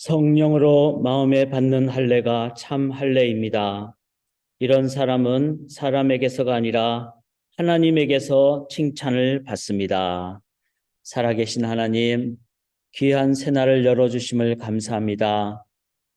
성령으로 마음에 받는 할례가 참 할례입니다. 이런 사람은 사람에게서가 아니라 하나님에게서 칭찬을 받습니다. 살아계신 하나님, 귀한 새날을 열어주심을 감사합니다.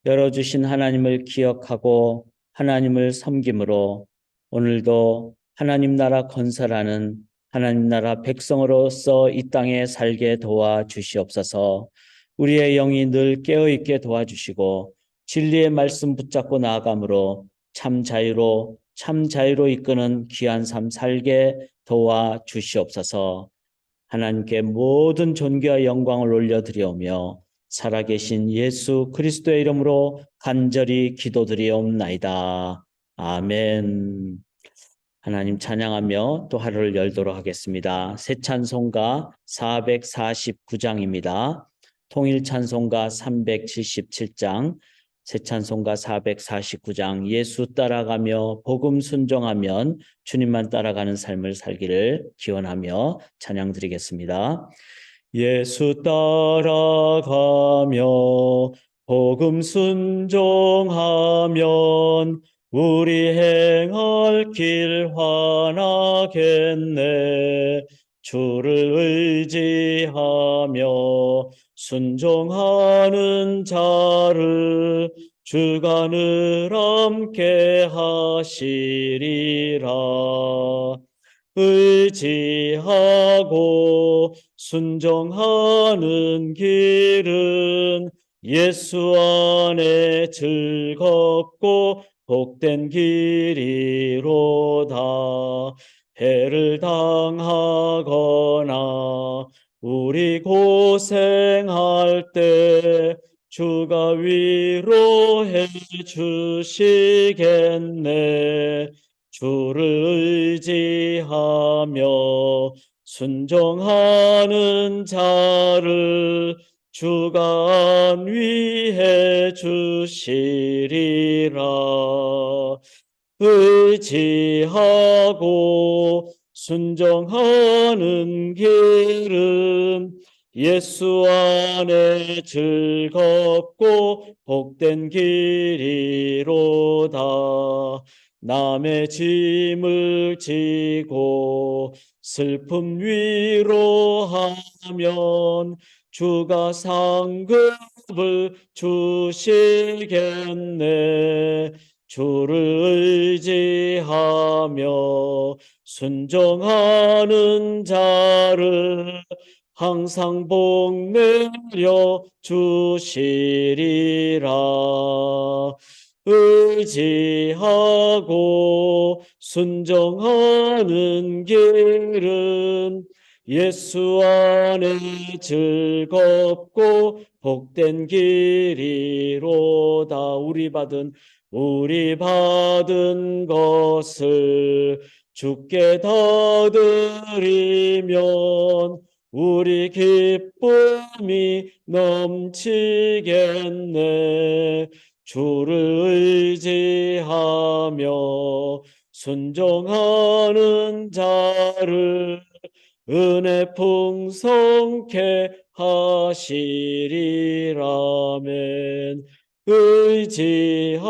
열어주신 하나님을 기억하고 하나님을 섬김으로 오늘도 하나님 나라 건설하는 하나님 나라 백성으로서 이 땅에 살게 도와주시옵소서. 우리의 영이 늘 깨어있게 도와주시고 진리의 말씀 붙잡고 나아감으로 참 자유로 이끄는 귀한 삶 살게 도와주시옵소서. 하나님께 모든 존귀와 영광을 올려드리오며 살아계신 예수 그리스도의 이름으로 간절히 기도드리옵나이다. 아멘. 하나님 찬양하며 또 하루를 열도록 하겠습니다. 새 찬송가 449장입니다. 통일 찬송가 377장, 새 찬송가 449장, 예수 따라가며 복음 순종하면 주님만 따라가는 삶을 살기를 기원하며 찬양 드리겠습니다. 예수 따라가며 복음 순종하면 우리 행할 길 환하겠네. 주를 의지하며 순종하는 자를 주가 늘 함께 하시리라. 의지하고 순종하는 길은 예수 안에 즐겁고 복된 길이로다. 해를 당하거나 우리 고생할 때 주가 위로해 주시겠네. 주를 의지하며 순종하는 자를 주가 안위해 주시리라. 의지하고 순종하는 길은 예수 안에 즐겁고 복된 길이로다. 남의 짐을 지고 슬픔 위로하면 주가 상급을 주시겠네. 주를 의지하며 순종하는 자를 항상 복 내려 주시리라. 의지하고 순종하는 길은 예수 안에 즐겁고 복된 길이로다. 우리 받은 것을 주께 다 드리면 우리 기쁨이 넘치겠네. 주를 의지하며 순종하는 자를 은혜 풍성케 하시리라멘. 의지하고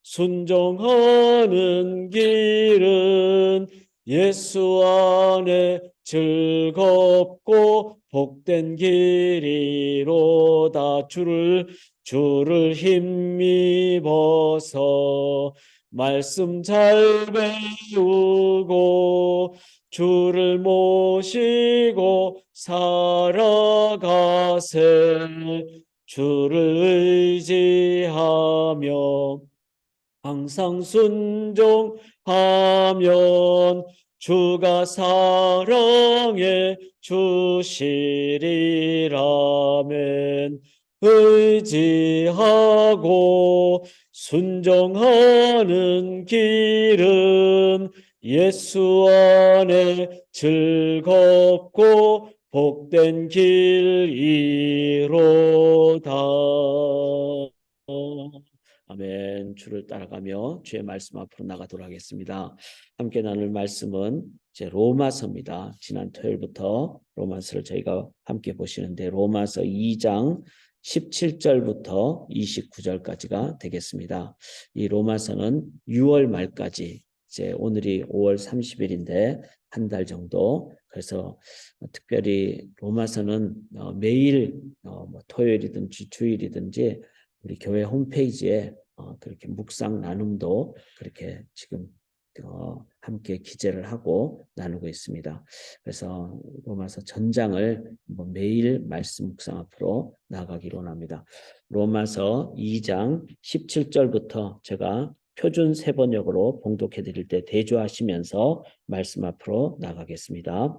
순종하는 길은 예수 안에 즐겁고 복된 길이로다. 주를 힘입어서 말씀 잘 배우고 주를 모시고 살아가세. 주를 의지하며 항상 순종하면 주가 사랑해 주시리라멘. 의지하고 순종하는 길은 예수 안에 즐겁고 복된 길이로다. 아멘. 주를 따라가며 주의 말씀 앞으로 나가도록 하겠습니다. 함께 나눌 말씀은 이제 로마서입니다. 지난 토요일부터 로마서를 저희가 함께 보시는데 로마서 2장 17절부터 29절까지가 되겠습니다. 이 로마서는 6월 말까지, 이제 오늘이 5월 30일인데 한 달 정도, 그래서 특별히 로마서는 매일 뭐 토요일이든지 주일이든지 우리 교회 홈페이지에 그렇게 묵상 나눔도 그렇게 지금 함께 기재를 하고 나누고 있습니다. 그래서 로마서 전장을 매일 말씀 묵상 앞으로 나가기로 합니다. 로마서 2장 17절부터 제가 표준 세번역으로 봉독해 드릴 때 대조하시면서 말씀 앞으로 나가겠습니다.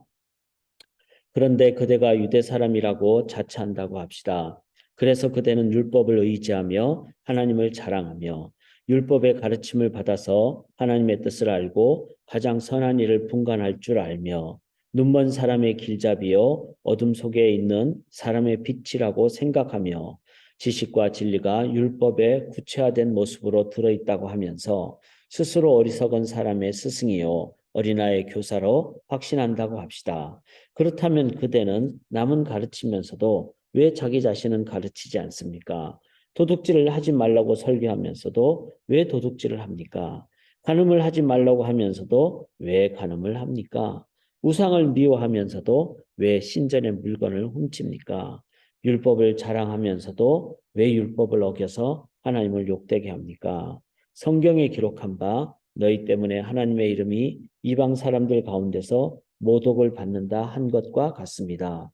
그런데 그대가 유대 사람이라고 자처한다고 합시다. 그래서 그대는 율법을 의지하며 하나님을 자랑하며 율법의 가르침을 받아서 하나님의 뜻을 알고 가장 선한 일을 분간할 줄 알며 눈먼 사람의 길잡이요 어둠 속에 있는 사람의 빛이라고 생각하며 지식과 진리가 율법의 구체화된 모습으로 들어있다고 하면서 스스로 어리석은 사람의 스승이요 어린아이의 교사로 확신한다고 합시다. 그렇다면 그대는 남은 가르치면서도 왜 자기 자신은 가르치지 않습니까? 도둑질을 하지 말라고 설교하면서도 왜 도둑질을 합니까? 간음을 하지 말라고 하면서도 왜 간음을 합니까? 우상을 미워하면서도 왜 신전의 물건을 훔칩니까? 율법을 자랑하면서도 왜 율법을 어겨서 하나님을 욕되게 합니까? 성경에 기록한 바 너희 때문에 하나님의 이름이 이방 사람들 가운데서 모독을 받는다 한 것과 같습니다.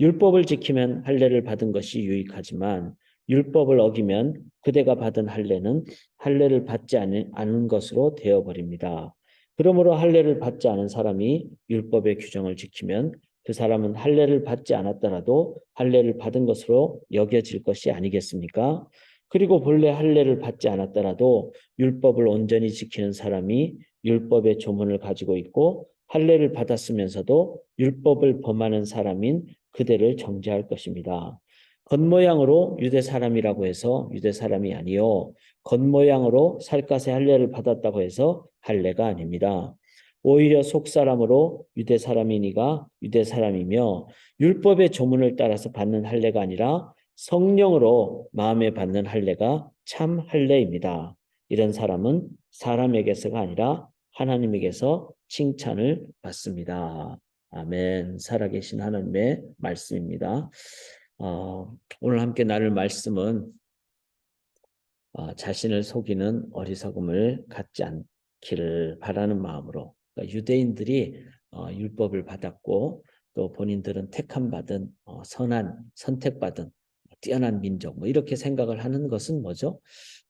율법을 지키면 할례를 받은 것이 유익하지만 율법을 어기면 그대가 받은 할례는 할례를 받지 않은 것으로 되어버립니다. 그러므로 할례를 받지 않은 사람이 율법의 규정을 지키면 그 사람은 할례를 받지 않았더라도 할례를 받은 것으로 여겨질 것이 아니겠습니까? 그리고 본래 할례를 받지 않았더라도 율법을 온전히 지키는 사람이 율법의 조문을 가지고 있고 할례를 받았으면서도 율법을 범하는 사람인 그대를 정죄할 것입니다. 겉모양으로 유대 사람이라고 해서 유대 사람이 아니요 겉모양으로 살갗의 할례를 받았다고 해서 할례가 아닙니다. 오히려 속사람으로 유대 사람이니가 유대 사람이며 율법의 조문을 따라서 받는 할례가 아니라 성령으로 마음에 받는 할례가 참 할례입니다. 이런 사람은 사람에게서가 아니라 하나님에게서 칭찬을 받습니다. 아멘. 살아계신 하나님의 말씀입니다. 오늘 함께 나눌 말씀은 자신을 속이는 어리석음을 갖지 않기를 바라는 마음으로, 그러니까 유대인들이 율법을 받았고 또 본인들은 택함 받은 선한 선택받은 뛰어난 민족 뭐 이렇게 생각을 하는 것은 뭐죠?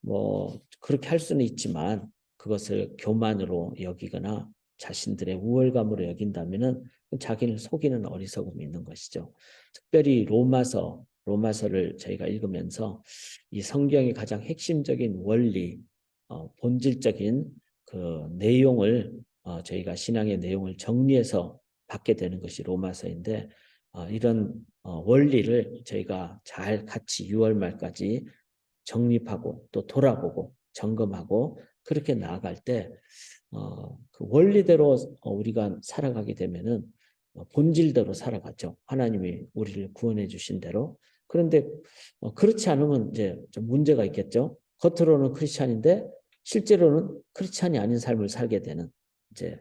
뭐 그렇게 할 수는 있지만 그것을 교만으로 여기거나 자신들의 우월감으로 여긴다면은 자기를 속이는 어리석음이 있는 것이죠. 특별히 로마서를 저희가 읽으면서 이 성경의 가장 핵심적인 원리, 본질적인 그 내용을 저희가 신앙의 내용을 정리해서 받게 되는 것이 로마서인데 이런 원리를 저희가 잘 같이 6월 말까지 정립하고 또 돌아보고 점검하고 그렇게 나아갈 때 그 원리대로 우리가 살아가게 되면은 본질대로 살아가죠. 하나님이 우리를 구원해 주신 대로. 그런데 그렇지 않으면 이제 좀 문제가 있겠죠. 겉으로는 크리스찬인데 실제로는 크리스찬이 아닌 삶을 살게 되는 이제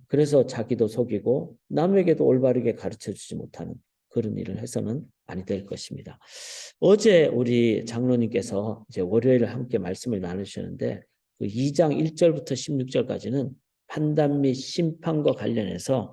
그래서 자기도 속이고 남에게도 올바르게 가르쳐 주지 못하는 그런 일을 해서는 아니 될 것입니다. 어제 우리 장로님께서 이제 월요일에 함께 말씀을 나누셨는데 그 2장 1절부터 16절까지는 판단 및 심판과 관련해서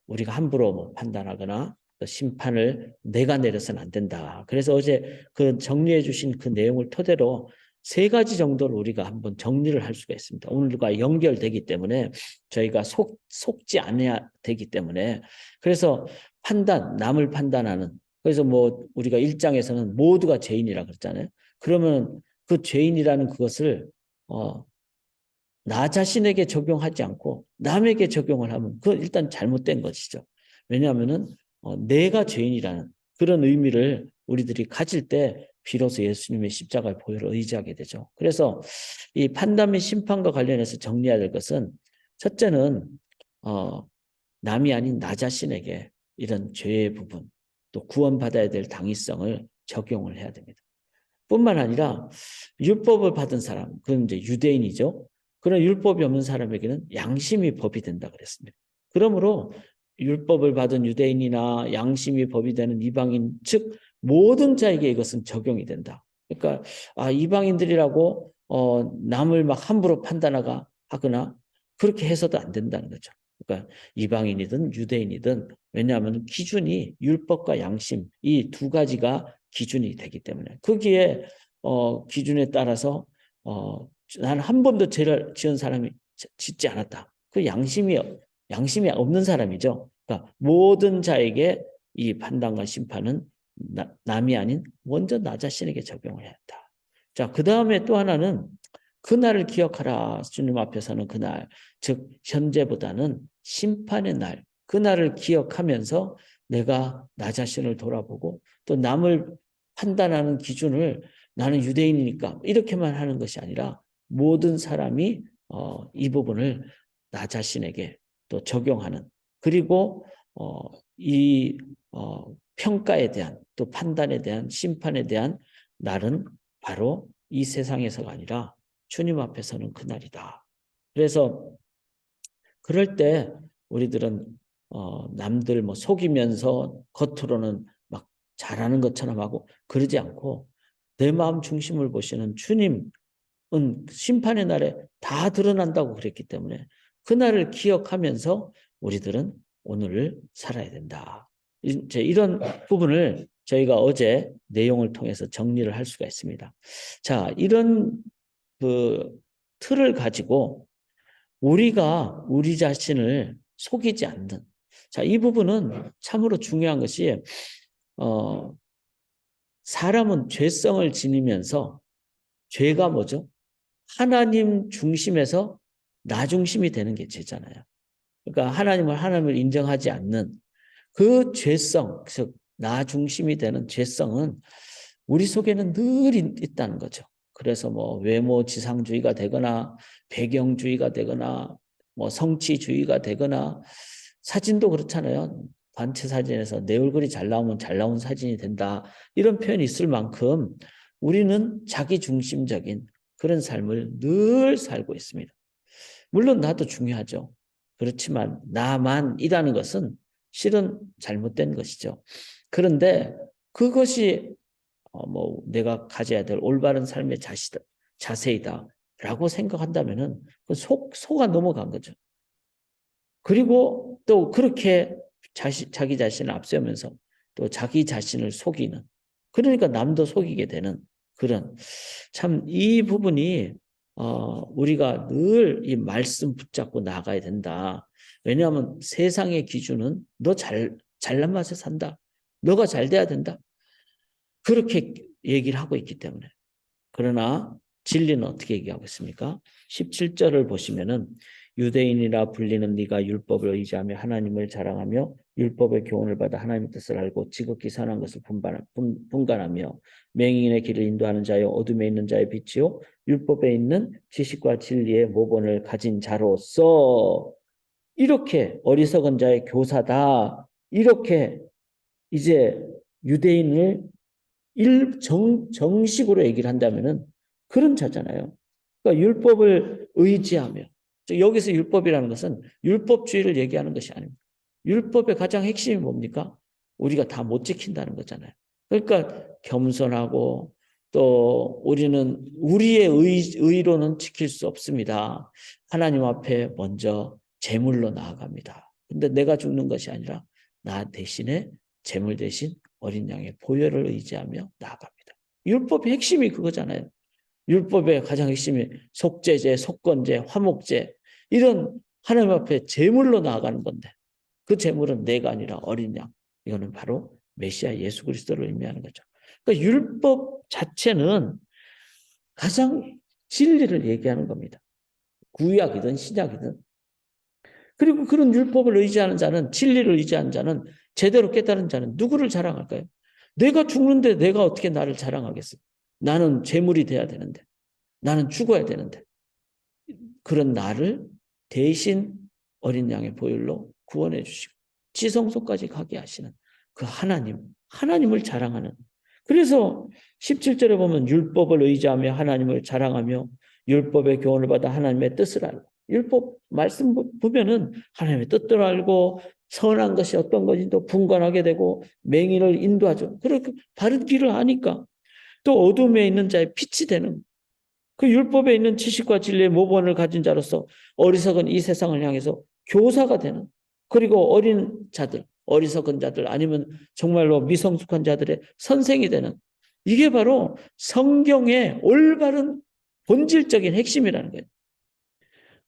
우리가 함부로 뭐 판단하거나 또 심판을 내가 내려서는 안 된다. 그래서 어제 그 정리해 주신 그 내용을 토대로 세 가지 정도를 우리가 한번 정리를 할 수가 있습니다. 오늘과 연결되기 때문에 저희가 속지 않아야 되기 때문에 그래서 남을 판단하는 그래서 뭐 우리가 1장에서는 모두가 죄인이라 그랬잖아요. 그러면 그 죄인이라는 그것을 나 자신에게 적용하지 않고 남에게 적용을 하면 그건 일단 잘못된 것이죠. 왜냐하면은 내가 죄인이라는 그런 의미를 우리들이 가질 때 비로소 예수님의 십자가의 보혈을 의지하게 되죠. 그래서 이 판단 및 심판과 관련해서 정리해야 될 것은 첫째는 남이 아닌 나 자신에게 이런 죄의 부분 또 구원받아야 될 당위성을 적용을 해야 됩니다. 뿐만 아니라 율법을 받은 사람, 그건 이제 유대인이죠. 그런 율법이 없는 사람에게는 양심이 법이 된다 그랬습니다. 그러므로 율법을 받은 유대인이나 양심이 법이 되는 이방인, 즉 모든 자에게 이것은 적용이 된다. 그러니까 이방인들이라고 남을 막 함부로 판단하거나 그렇게 해서도 안 된다는 거죠. 그러니까 이방인이든 유대인이든, 왜냐하면 기준이 율법과 양심 이 두 가지가 기준이 되기 때문에, 거기에 기준에 따라서 나는 한 번도 죄를 지은 사람이 짓지 않았다. 그 양심이 없는 사람이죠. 그러니까 모든 자에게 이 판단과 심판은 남이 아닌 먼저 나 자신에게 적용을 해야 한다. 자, 그 다음에 또 하나는 그날을 기억하라. 주님 앞에서는 그날, 즉 현재보다는 심판의 날, 그날을 기억하면서 내가 나 자신을 돌아보고 또 남을 판단하는 기준을 나는 유대인이니까 이렇게만 하는 것이 아니라 모든 사람이 이 부분을 나 자신에게 또 적용하는, 그리고 이 평가에 대한 또 판단에 대한 심판에 대한 날은 바로 이 세상에서가 아니라 주님 앞에서는 그날이다. 그래서 그럴 때 우리들은 남들 뭐 속이면서 겉으로는 막 잘하는 것처럼 하고 그러지 않고, 내 마음 중심을 보시는 주님은 심판의 날에 다 드러난다고 그랬기 때문에 그날을 기억하면서 우리들은 오늘을 살아야 된다. 이제 이런 부분을 저희가 어제 내용을 통해서 정리를 할 수가 있습니다. 자, 이런 그 틀을 가지고 우리가 우리 자신을 속이지 않는, 자, 이 부분은 참으로 중요한 것이 사람은 죄성을 지니면서, 죄가 뭐죠? 하나님 중심에서 나 중심이 되는 게 죄잖아요. 그러니까 하나님을 인정하지 않는 그 죄성, 즉 나 중심이 되는 죄성은 우리 속에는 늘 있다는 거죠. 그래서 뭐 외모 지상주의가 되거나 배경주의가 되거나 뭐 성취주의가 되거나, 사진도 그렇잖아요. 단체 사진에서 내 얼굴이 잘 나오면 잘 나온 사진이 된다, 이런 표현이 있을 만큼 우리는 자기 중심적인 그런 삶을 늘 살고 있습니다. 물론 나도 중요하죠. 그렇지만 나만이라는 것은 실은 잘못된 것이죠. 그런데 그것이 뭐 내가 가져야 될 올바른 삶의 자세이다라고 생각한다면은 속아 넘어간 거죠. 그리고 또 그렇게 자기 자신을 앞세우면서 또 자기 자신을 속이는, 그러니까 남도 속이게 되는 그런, 참 이 부분이 우리가 늘 이 말씀 붙잡고 나가야 된다. 왜냐하면 세상의 기준은 너 잘난 맛에 산다, 너가 잘 돼야 된다, 그렇게 얘기를 하고 있기 때문에. 그러나 진리는 어떻게 얘기하고 있습니까? 17절을 보시면은 유대인이라 불리는 네가 율법을 의지하며 하나님을 자랑하며 율법의 교훈을 받아 하나님의 뜻을 알고 지극히 선한 것을 분간하며 맹인의 길을 인도하는 자여 어둠에 있는 자의 빛이요 율법에 있는 지식과 진리의 모본을 가진 자로서, 이렇게 어리석은 자의 교사다, 이렇게 이제 유대인을 정식으로 얘기를 한다면은 그런 자잖아요. 그러니까 율법을 의지하며, 여기서 율법이라는 것은 율법주의를 얘기하는 것이 아닙니다. 율법의 가장 핵심이 뭡니까? 우리가 다 못 지킨다는 거잖아요. 그러니까 겸손하고, 또 우리는 우리의 의로는 지킬 수 없습니다. 하나님 앞에 먼저 제물로 나아갑니다. 근데 내가 죽는 것이 아니라 나 대신에 제물 대신 어린 양의 보혈을 의지하며 나아갑니다. 율법의 핵심이 그거잖아요. 율법의 가장 핵심이 속죄제, 속건제, 화목제, 이런 하나님 앞에 제물로 나아가는 건데, 그 제물은 내가 아니라 어린 양. 이거는 바로 메시아 예수 그리스도를 의미하는 거죠. 그러니까 율법 자체는 가장 진리를 얘기하는 겁니다. 구약이든 신약이든. 그리고 그런 율법을 의지하는 자는, 진리를 의지하는 자는, 제대로 깨달은 자는 누구를 자랑할까요? 내가 죽는데 내가 어떻게 나를 자랑하겠어? 나는 재물이 돼야 되는데, 나는 죽어야 되는데, 그런 나를 대신 어린 양의 보혈로 구원해 주시고 지성소까지 가게 하시는 그 하나님, 하나님을 자랑하는. 그래서 17절에 보면 율법을 의지하며 하나님을 자랑하며 율법의 교훈을 받아 하나님의 뜻을 알고, 율법 말씀 보면은 하나님의 뜻을 알고 선한 것이 어떤 것인지 분간하게 되고 맹인을 인도하죠. 그렇게 바른 길을 아니까 또 어둠에 있는 자의 빛이 되는, 그 율법에 있는 지식과 진리의 모본을 가진 자로서 어리석은 이 세상을 향해서 교사가 되는, 그리고 어린 자들, 어리석은 자들 아니면 정말로 미성숙한 자들의 선생이 되는, 이게 바로 성경의 올바른 본질적인 핵심이라는 거예요.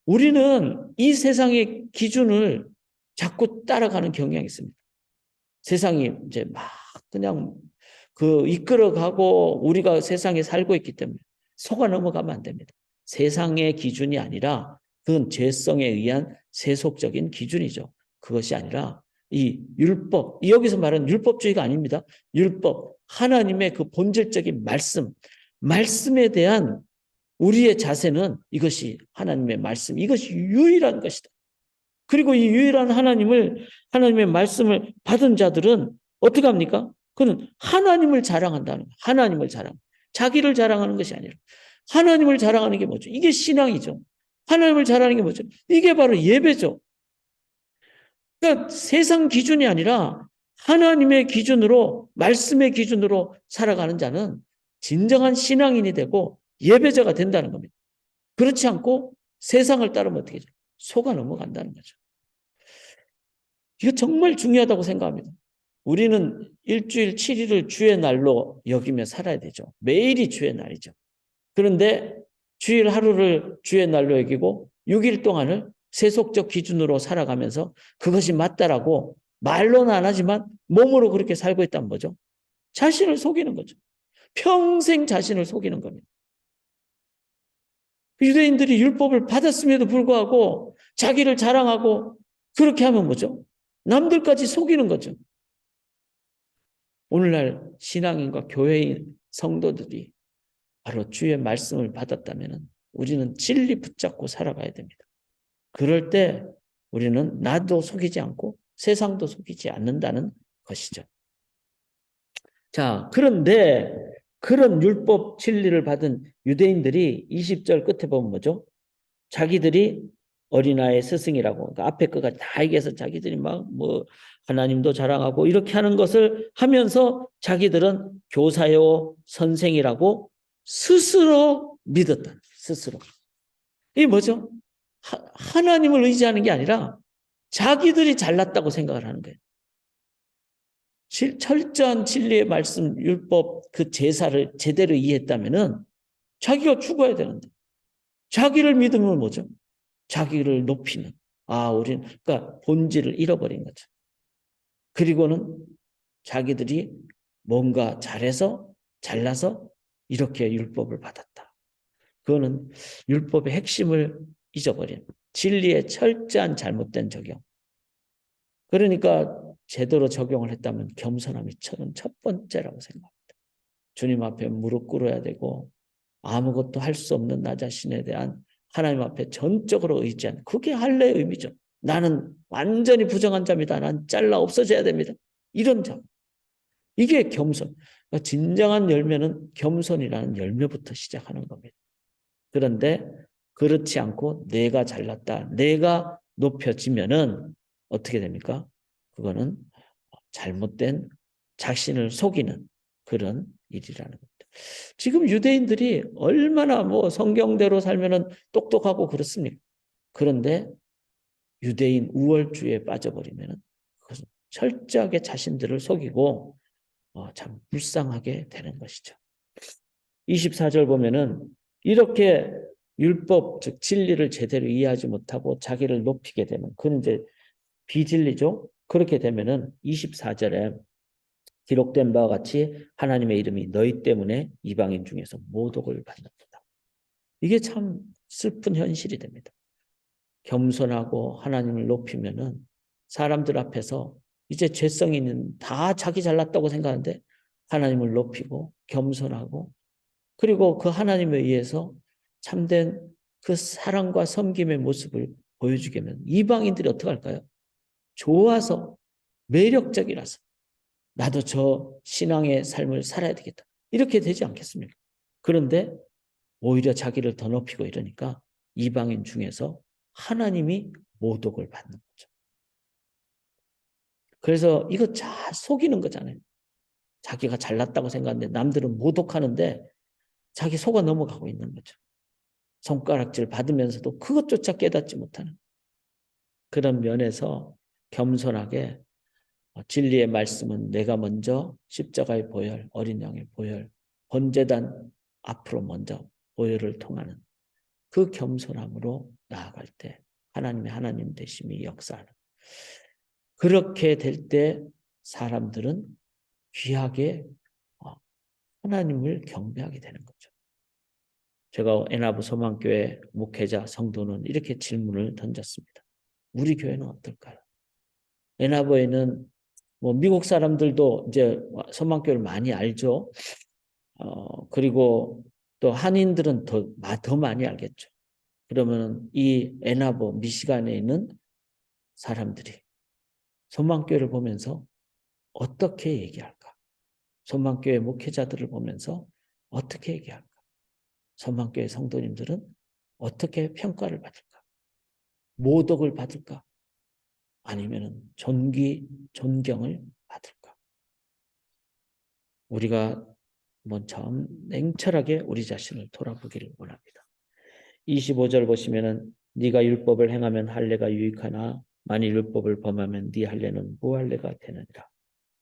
우리는 이 세상의 기준을 자꾸 따라가는 경향이 있습니다. 세상이 이제 막 그냥 그 이끌어가고 우리가 세상에 살고 있기 때문에 속아 넘어가면 안 됩니다. 세상의 기준이 아니라 그건 죄성에 의한 세속적인 기준이죠. 그것이 아니라 이 율법, 여기서 말하는 율법주의가 아닙니다. 율법, 하나님의 그 본질적인 말씀, 말씀에 대한 우리의 자세는 이것이 하나님의 말씀, 이것이 유일한 것이다. 그리고 이 유일한 하나님의 말씀을 받은 자들은 어떻게 합니까? 그는 하나님을 자랑한다는 거예요. 하나님을 자랑. 자기를 자랑하는 것이 아니라 하나님을 자랑하는 게 뭐죠? 이게 신앙이죠. 하나님을 자랑하는 게 뭐죠? 이게 바로 예배죠. 그러니까 세상 기준이 아니라 하나님의 기준으로, 말씀의 기준으로 살아가는 자는 진정한 신앙인이 되고 예배자가 된다는 겁니다. 그렇지 않고 세상을 따르면 어떻게 되죠? 속아 넘어간다는 거죠. 이거 정말 중요하다고 생각합니다. 우리는 일주일 7일을 주의 날로 여기며 살아야 되죠. 매일이 주의 날이죠. 그런데 주일 하루를 주의 날로 여기고 6일 동안을 세속적 기준으로 살아가면서 그것이 맞다라고 말로는 안 하지만 몸으로 그렇게 살고 있다는 거죠. 자신을 속이는 거죠. 평생 자신을 속이는 겁니다. 유대인들이 율법을 받았음에도 불구하고 자기를 자랑하고 그렇게 하면 뭐죠? 남들까지 속이는 거죠. 오늘날 신앙인과 교회인 성도들이 바로 주의 말씀을 받았다면 우리는 진리 붙잡고 살아가야 됩니다. 그럴 때 우리는 나도 속이지 않고 세상도 속이지 않는다는 것이죠. 자, 그런데 그런 율법 진리를 받은 유대인들이 20절 끝에 보면 뭐죠? 자기들이 어린아이의 스승이라고, 그러니까 앞에 거가 다 얘기해서 자기들이 막 뭐 하나님도 자랑하고 이렇게 하는 것을 하면서 자기들은 교사요 선생이라고 스스로 믿었다. 스스로. 이게 뭐죠? 하나님을 의지하는 게 아니라 자기들이 잘났다고 생각을 하는 거예요. 철저한 진리의 말씀, 율법, 그 제사를 제대로 이해했다면은 자기가 죽어야 되는데 자기를 믿으면 뭐죠? 자기를 높이는. 우리는 그러니까 본질을 잃어버린 거죠. 그리고는 자기들이 뭔가 잘해서 잘나서 이렇게 율법을 받았다. 그거는 율법의 핵심을 잊어버린 진리의 철저한 잘못된 적용. 그러니까 제대로 적용을 했다면 겸손함이 저는 첫 번째라고 생각합니다. 주님 앞에 무릎 꿇어야 되고 아무것도 할 수 없는 나 자신에 대한 하나님 앞에 전적으로 의지하는, 그게 할례의 의미죠. 나는 완전히 부정한 자입니다. 난 잘라 없어져야 됩니다. 이런 자. 이게 겸손. 그러니까 진정한 열매는 겸손이라는 열매부터 시작하는 겁니다. 그런데 그렇지 않고 내가 잘났다, 내가 높여지면은 어떻게 됩니까? 그거는 잘못된 자신을 속이는 그런 일이라는 겁니다. 지금 유대인들이 얼마나 뭐 성경대로 살면은 똑똑하고 그렇습니까? 그런데 유대인 우월주의에 빠져버리면은 그것은 철저하게 자신들을 속이고 참 불쌍하게 되는 것이죠. 24절 보면은 이렇게 율법 즉 진리를 제대로 이해하지 못하고 자기를 높이게 되는, 그건 이제 비진리죠. 그렇게 되면은 24절에 기록된 바와 같이 하나님의 이름이 너희 때문에 이방인 중에서 모독을 받는다. 이게 참 슬픈 현실이 됩니다. 겸손하고 하나님을 높이면은 사람들 앞에서 이제 죄성이 있는, 다 자기 잘났다고 생각하는데 하나님을 높이고 겸손하고, 그리고 그 하나님에 의해서 참된 그 사랑과 섬김의 모습을 보여주게 하면 이방인들이 어떻게 할까요? 좋아서, 매력적이라서 나도 저 신앙의 삶을 살아야 되겠다. 이렇게 되지 않겠습니까? 그런데 오히려 자기를 더 높이고 이러니까 이방인 중에서 하나님이 모독을 받는 거죠. 그래서 이거 잘 속이는 거잖아요. 자기가 잘났다고 생각하는데 남들은 모독하는데 자기 속아 넘어가고 있는 거죠. 손가락질 받으면서도 그것조차 깨닫지 못하는 그런 면에서 겸손하게 진리의 말씀은 내가 먼저 십자가의 보혈, 어린 양의 보혈, 번제단 앞으로 먼저 보혈을 통하는 그 겸손함으로 나아갈 때 하나님의 하나님 되심이 역사하는 그렇게 될 때 사람들은 귀하게 하나님을 경배하게 되는 거죠. 제가 애나부 소망교회 목회자 성도는 이렇게 질문을 던졌습니다. 우리 교회는 어떨까요? 애나부에는 뭐 미국 사람들도 이제 소망교회를 많이 알죠. 그리고 또 한인들은 더 많이 알겠죠. 그러면 이 애나부 미시간에 있는 사람들이 소망교회를 보면서 어떻게 얘기할까? 소망교회 목회자들을 보면서 어떻게 얘기할까? 소망교회 성도님들은 어떻게 평가를 받을까? 모독을 받을까? 아니면 존경을 받을까? 우리가 참 냉철하게 우리 자신을 돌아보기를 원합니다. 25절 보시면은 네가 율법을 행하면 할례가 유익하나 만일 율법을 범하면 네 할례는 무할례가 되느니라.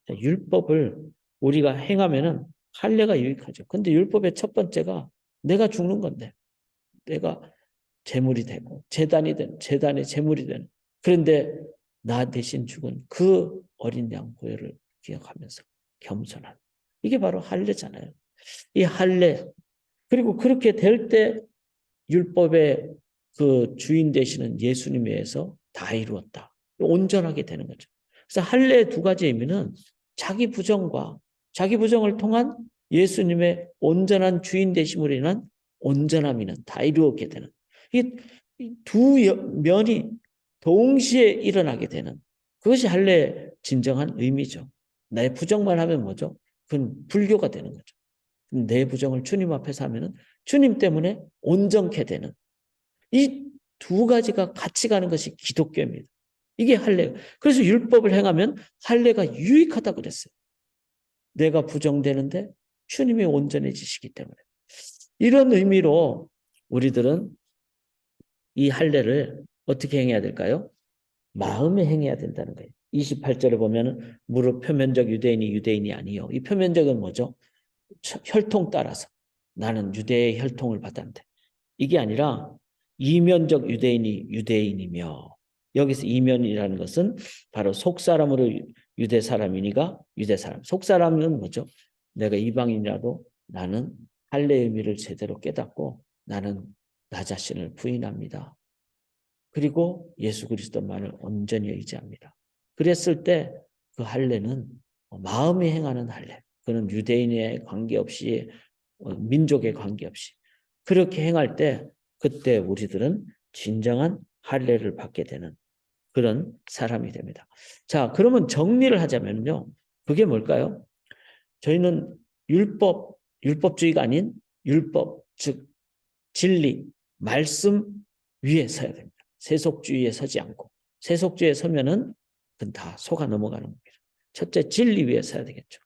율법을 우리가 행하면은 할례가 유익하죠. 근데 율법의 첫 번째가 내가 죽는 건데 내가 제물이 되고 제단의 제물이 되는 그런데 나 대신 죽은 그 어린 양 보혈을 기억하면서 겸손한 이게 바로 할례잖아요. 이 할례 그리고 그렇게 될 때 율법의 그 주인 되시는 예수님에 의해서 다 이루었다. 온전하게 되는 거죠. 그래서 할례의 두 가지 의미는 자기 부정을 통한 예수님의 온전한 주인 되심으로 인한 온전함이는 다 이루었게 되는 이 두 면이 동시에 일어나게 되는 그것이 할례의 진정한 의미죠. 내 부정만 하면 뭐죠? 그건 불교가 되는 거죠. 내 부정을 주님 앞에서 하면은 주님 때문에 온전케 되는 이 두 가지가 같이 가는 것이 기독교입니다. 이게 할례. 그래서 율법을 행하면 할례가 유익하다고 그랬어요. 내가 부정되는데 주님이 온전해지시기 때문에. 이런 의미로 우리들은 이 할례를 어떻게 행해야 될까요? 마음에 행해야 된다는 거예요. 28절에 보면 무릇 표면적 유대인이 아니요. 이 표면적은 뭐죠? 혈통 따라서 나는 유대의 혈통을 받았는데 이게 아니라 이면적 유대인이며 여기서 이면이라는 것은 바로 속사람으로 유대 사람이니가 유대 사람. 속사람은 뭐죠? 내가 이방인이라도 나는 할례의 의미를 제대로 깨닫고 나는 나 자신을 부인합니다. 그리고 예수 그리스도만을 온전히 의지합니다. 그랬을 때 그 할례는 마음이 행하는 할례. 그는 유대인에 관계없이 민족에 관계없이 그렇게 행할 때 그때 우리들은 진정한 할례를 받게 되는 그런 사람이 됩니다. 자, 그러면 정리를 하자면요. 그게 뭘까요? 저희는 율법주의가 아닌 율법, 즉 진리, 말씀 위에 서야 됩니다. 세속주의에 서지 않고 세속주의에 서면은 그건 다 속아 넘어가는 겁니다. 첫째 진리 위에 서야 되겠죠.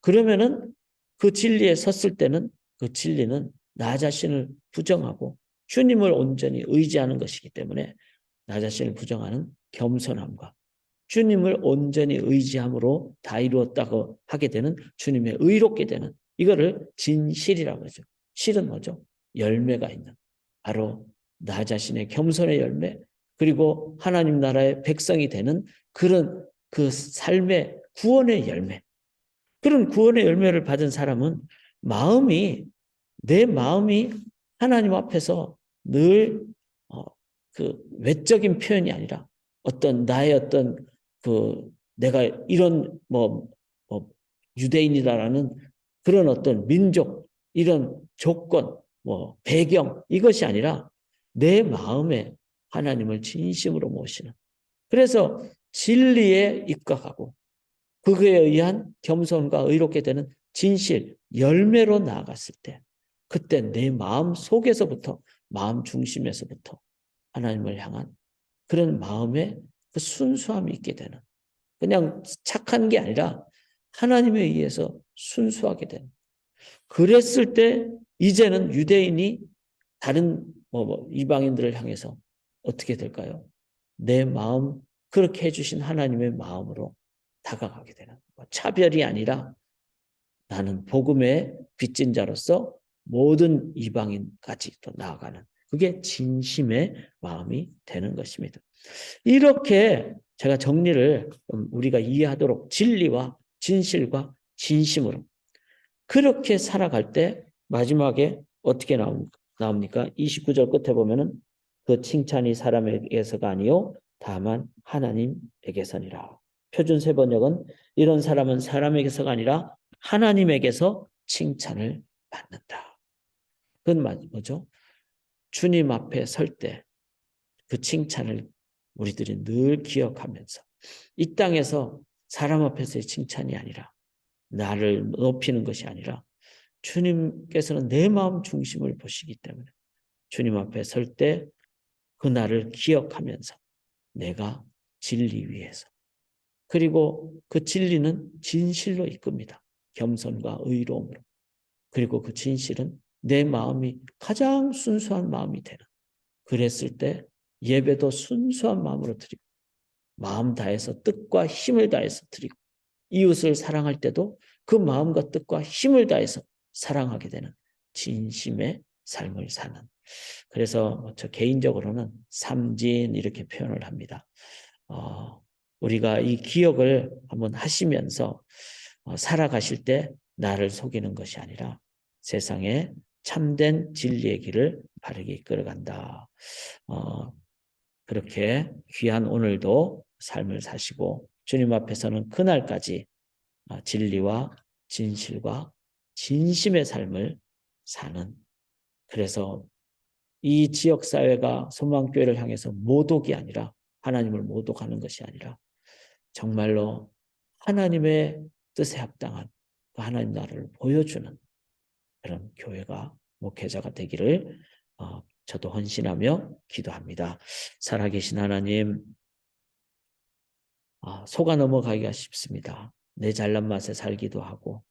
그러면은 그 진리에 섰을 때는 그 진리는 나 자신을 부정하고 주님을 온전히 의지하는 것이기 때문에 나 자신을 부정하는 겸손함과 주님을 온전히 의지함으로 다 이루었다고 하게 되는 주님의 의롭게 되는 이거를 진실이라고 하죠. 실은 뭐죠? 열매가 있는 바로 나 자신의 겸손의 열매 그리고 하나님 나라의 백성이 되는 그런 그 삶의 구원의 열매 그런 구원의 열매를 받은 사람은 내 마음이 하나님 앞에서 늘 그 외적인 표현이 아니라 나의 내가 이런 유대인이다라는 그런 민족 이런 조건 배경 이것이 아니라 내 마음에 하나님을 진심으로 모시는 그래서 진리에 입각하고 그거에 의한 겸손과 의롭게 되는 진실, 열매로 나아갔을 때 그때 내 마음 속에서부터 마음 중심에서부터 하나님을 향한 그런 마음의 그 순수함이 있게 되는 그냥 착한 게 아니라 하나님에 의해서 순수하게 되는 그랬을 때 이제는 유대인이 다른 이방인들을 향해서 어떻게 될까요? 내 마음 그렇게 해주신 하나님의 마음으로 다가가게 되는 차별이 아니라 나는 복음의 빚진 자로서 모든 이방인까지 또 나아가는 그게 진심의 마음이 되는 것입니다. 이렇게 제가 정리를 우리가 이해하도록 진리와 진실과 진심으로 그렇게 살아갈 때 마지막에 어떻게 나옵니까? 29절 끝에 보면은 그 칭찬이 사람에게서가 아니요 다만 하나님에게서니라. 표준 세번역은 이런 사람은 사람에게서가 아니라 하나님에게서 칭찬을 받는다. 그건 뭐죠? 주님 앞에 설 때 그 칭찬을 우리들이 늘 기억하면서 이 땅에서 사람 앞에서의 칭찬이 아니라 나를 높이는 것이 아니라 주님께서는 내 마음 중심을 보시기 때문에 주님 앞에 설 때 그 날을 기억하면서 내가 진리 위에서 그리고 그 진리는 진실로 이끕니다. 겸손과 의로움으로. 그리고 그 진실은 내 마음이 가장 순수한 마음이 되는 그랬을 때 예배도 순수한 마음으로 드리고 마음 다해서 뜻과 힘을 다해서 드리고 이웃을 사랑할 때도 그 마음과 뜻과 힘을 다해서 사랑하게 되는 진심의 삶을 사는 그래서 저 개인적으로는 삼진 이렇게 표현을 합니다. 우리가 이 기억을 한번 하시면서 살아가실 때 나를 속이는 것이 아니라 세상에 참된 진리의 길을 바르게 이끌어간다. 그렇게 귀한 오늘도 삶을 사시고 주님 앞에서는 그날까지 진리와 진실과 진심의 삶을 사는 그래서 이 지역사회가 소망교회를 향해서 모독이 아니라 하나님을 모독하는 것이 아니라 정말로 하나님의 뜻에 합당한 그 하나님 나라를 보여주는 그런 교회가 목회자가 되기를 저도 헌신하며 기도합니다. 살아계신 하나님 속아 넘어가기가 쉽습니다. 내 잘난 맛에 살기도 하고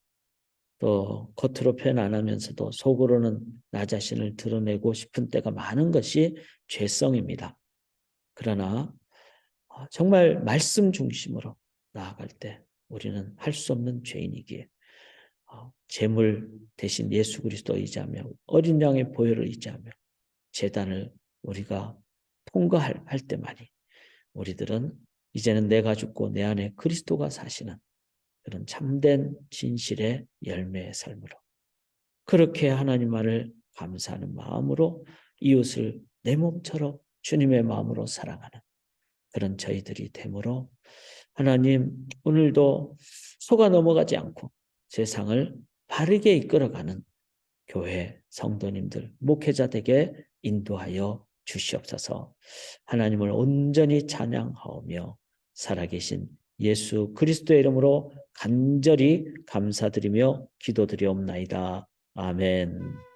또 겉으로 표현 안 하면서도 속으로는 나 자신을 드러내고 싶은 때가 많은 것이 죄성입니다. 그러나 정말 말씀 중심으로 나아갈 때 우리는 할 수 없는 죄인이기에 재물 대신 예수 그리스도 의지하며 어린 양의 보혈을 의지하며 제단을 우리가 통과할 때만이 우리들은 이제는 내가 죽고 내 안에 그리스도가 사시는 그런 참된 진실의 열매의 삶으로 그렇게 하나님만을 감사하는 마음으로 이웃을 내 몸처럼 주님의 마음으로 사랑하는 그런 저희들이 되므로 하나님 오늘도 속아 넘어가지 않고 세상을 바르게 이끌어가는 교회 성도님들 목회자에게 인도하여 주시옵소서. 하나님을 온전히 찬양하오며 살아계신 예수 그리스도의 이름으로 간절히 감사드리며 기도드리옵나이다. 아멘.